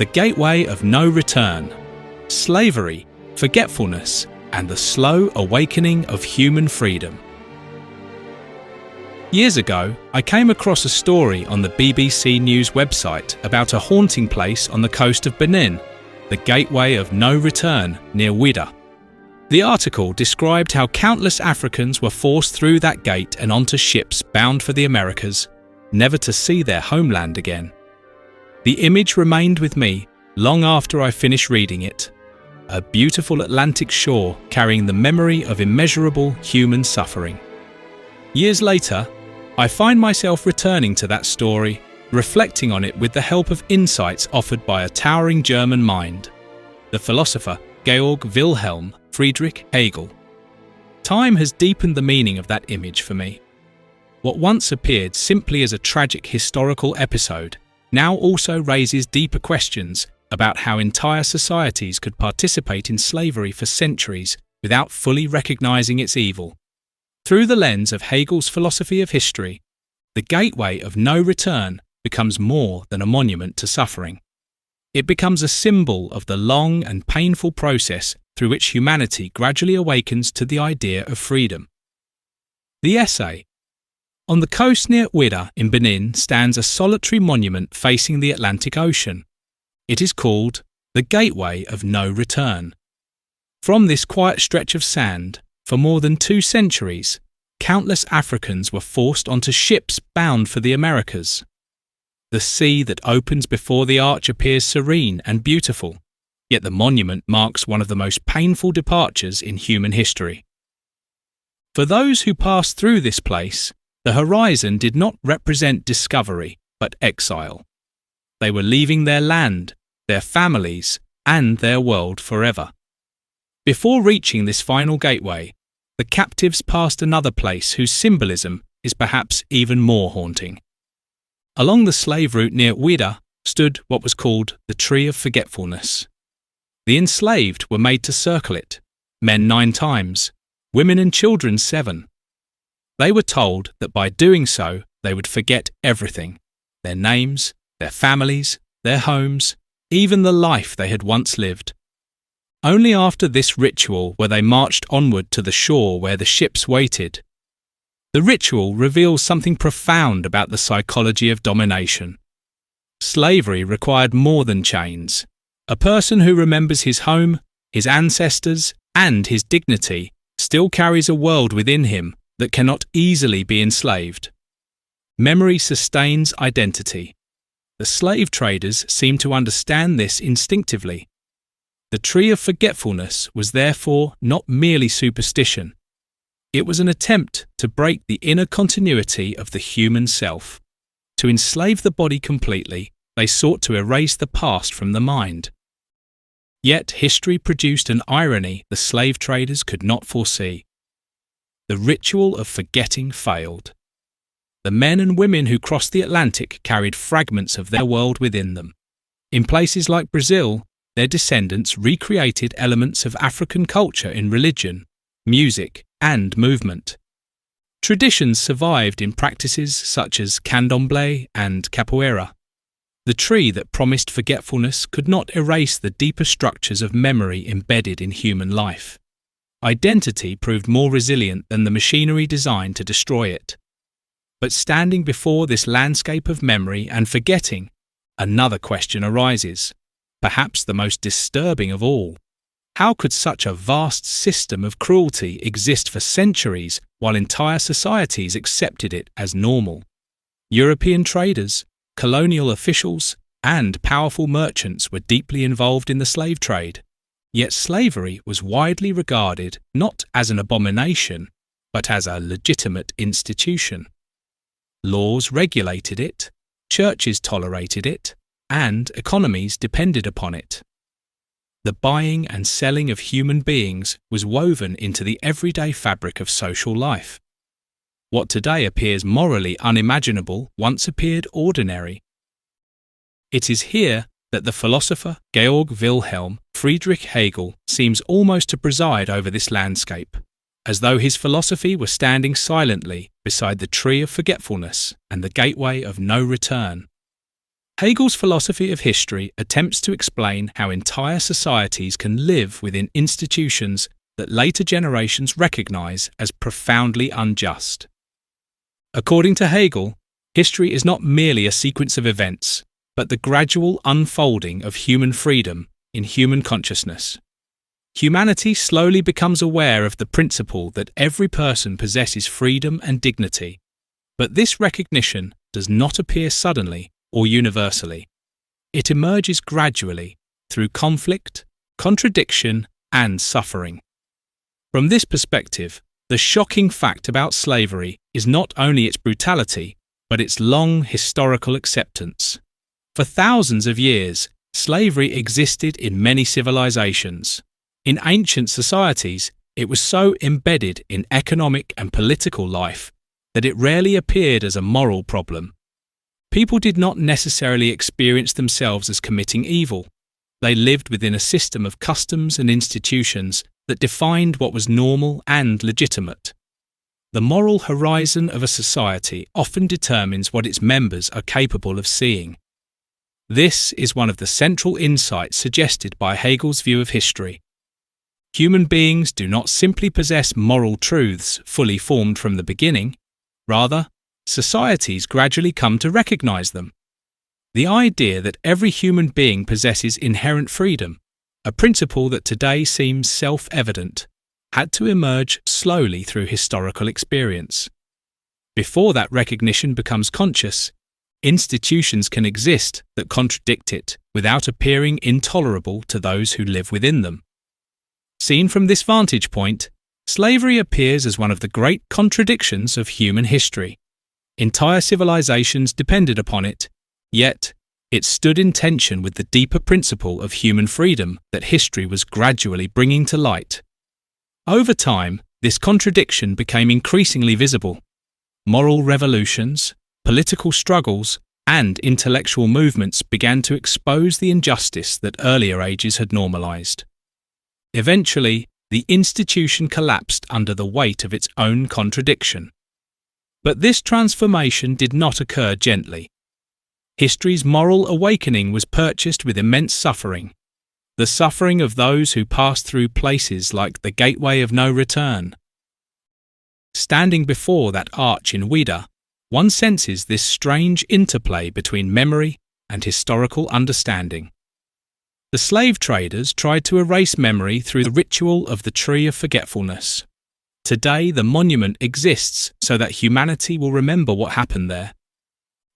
the gateway of no return, slavery, forgetfulness, and the slow awakening of human freedom. Years ago, I came across a story on the BBC News website about a haunting place on the coast of Benin, the gateway of no return near Ouidah. The article described how countless Africans were forced through that gate and onto ships bound for the Americas, never to see their homeland again. The image remained with me long after I finished reading it. A beautiful Atlantic shore carrying the memory of immeasurable human suffering. Years later, I find myself returning to that story, reflecting on it with the help of insights offered by a towering German mind, the philosopher Georg Wilhelm Friedrich Hegel. Time has deepened the meaning of that image for me. What once appeared simply as a tragic historical episode now also raises deeper questions about how entire societies could participate in slavery for centuries without fully recognizing its evil. Through the lens of Hegel's philosophy of history, the gateway of no return becomes more than a monument to suffering. It becomes a symbol of the long and painful process through which humanity gradually awakens to the idea of freedom. The essay. On the coast near Ouidah in Benin stands a solitary monument facing the Atlantic Ocean. It is called the Gateway of No Return. From this quiet stretch of sand, for more than 2 centuries, countless Africans were forced onto ships bound for the Americas. The sea that opens before the arch appears serene and beautiful, yet the monument marks one of the most painful departures in human history. For those who passed through this place, the horizon did not represent discovery, but exile. They were leaving their land, their families, and their world forever. Before reaching this final gateway, the captives passed another place whose symbolism is perhaps even more haunting. Along the slave route near Ouidah stood what was called the Tree of Forgetfulness. The enslaved were made to circle it, men 9 times, women and children 7. They were told that by doing so they would forget everything, their names, their families, their homes, even the life they had once lived. Only after this ritual were they marched onward to the shore where the ships waited. The ritual reveals something profound about the psychology of domination. Slavery required more than chains. A person who remembers his home, his ancestors, and his dignity still carries a world within him that cannot easily be enslaved. Memory sustains identity. The slave traders seem to understand this instinctively. The Tree of Forgetfulness was therefore not merely superstition. It was an attempt to break the inner continuity of the human self. To enslave the body completely, they sought to erase the past from the mind. Yet history produced an irony the slave traders could not foresee. The ritual of forgetting failed. The men and women who crossed the Atlantic carried fragments of their world within them. In places like Brazil, their descendants recreated elements of African culture in religion, music, and movement. Traditions survived in practices such as candomblé and capoeira. The tree that promised forgetfulness could not erase the deeper structures of memory embedded in human life. Identity proved more resilient than the machinery designed to destroy it. But standing before this landscape of memory and forgetting, another question arises, perhaps the most disturbing of all. How could such a vast system of cruelty exist for centuries while entire societies accepted it as normal? European traders, colonial officials, and powerful merchants were deeply involved in the slave trade. Yet slavery was widely regarded not as an abomination, but as a legitimate institution. Laws regulated it, churches tolerated it, and economies depended upon it. The buying and selling of human beings was woven into the everyday fabric of social life. What today appears morally unimaginable once appeared ordinary. It is here that the philosopher Georg Wilhelm Friedrich Hegel seems almost to preside over this landscape, as though his philosophy were standing silently beside the Tree of Forgetfulness and the Gateway of No Return. Hegel's philosophy of history attempts to explain how entire societies can live within institutions that later generations recognize as profoundly unjust. According to Hegel, history is not merely a sequence of events, but the gradual unfolding of human freedom in human consciousness. Humanity slowly becomes aware of the principle that every person possesses freedom and dignity, but this recognition does not appear suddenly or universally. It emerges gradually through conflict, contradiction, and suffering. From this perspective, the shocking fact about slavery is not only its brutality, but its long historical acceptance. For thousands of years, slavery existed in many civilizations. In ancient societies, it was so embedded in economic and political life that it rarely appeared as a moral problem. People did not necessarily experience themselves as committing evil. They lived within a system of customs and institutions that defined what was normal and legitimate. The moral horizon of a society often determines what its members are capable of seeing. This is one of the central insights suggested by Hegel's view of history. Human beings do not simply possess moral truths fully formed from the beginning. Rather, societies gradually come to recognize them. The idea that every human being possesses inherent freedom, a principle that today seems self-evident, had to emerge slowly through historical experience. Before that recognition becomes conscious, institutions can exist that contradict it without appearing intolerable to those who live within them. Seen from this vantage point, slavery appears as one of the great contradictions of human history. Entire civilizations depended upon it, yet it stood in tension with the deeper principle of human freedom that history was gradually bringing to light. Over time, this contradiction became increasingly visible. Moral revolutions, political struggles, and intellectual movements began to expose the injustice that earlier ages had normalized. Eventually, the institution collapsed under the weight of its own contradiction. But this transformation did not occur gently. History's moral awakening was purchased with immense suffering, the suffering of those who passed through places like the gateway of no return. Standing before that arch in Ouidah, one senses this strange interplay between memory and historical understanding. The slave traders tried to erase memory through the ritual of the Tree of Forgetfulness. Today, the monument exists so that humanity will remember what happened there.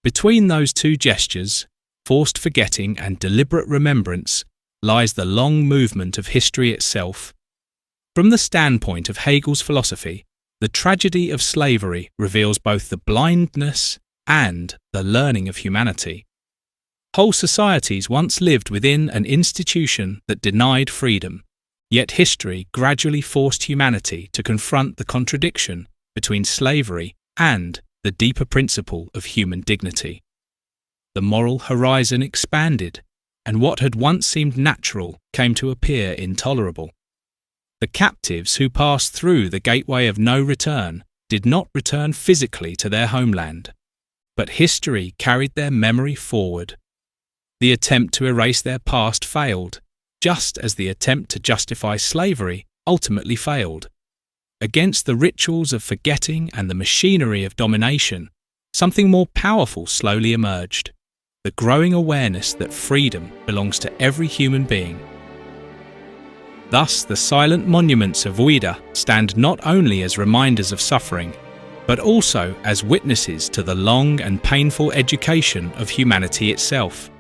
Between those two gestures, forced forgetting and deliberate remembrance, lies the long movement of history itself. From the standpoint of Hegel's philosophy, the tragedy of slavery reveals both the blindness and the learning of humanity. Whole societies once lived within an institution that denied freedom, yet history gradually forced humanity to confront the contradiction between slavery and the deeper principle of human dignity. The moral horizon expanded, and what had once seemed natural came to appear intolerable. The captives who passed through the gateway of no return did not return physically to their homeland, but history carried their memory forward. The attempt to erase their past failed, just as the attempt to justify slavery ultimately failed. Against the rituals of forgetting and the machinery of domination, something more powerful slowly emerged: the growing awareness that freedom belongs to every human being. Thus, the silent monuments of Ouidah stand not only as reminders of suffering, but also as witnesses to the long and painful education of humanity itself.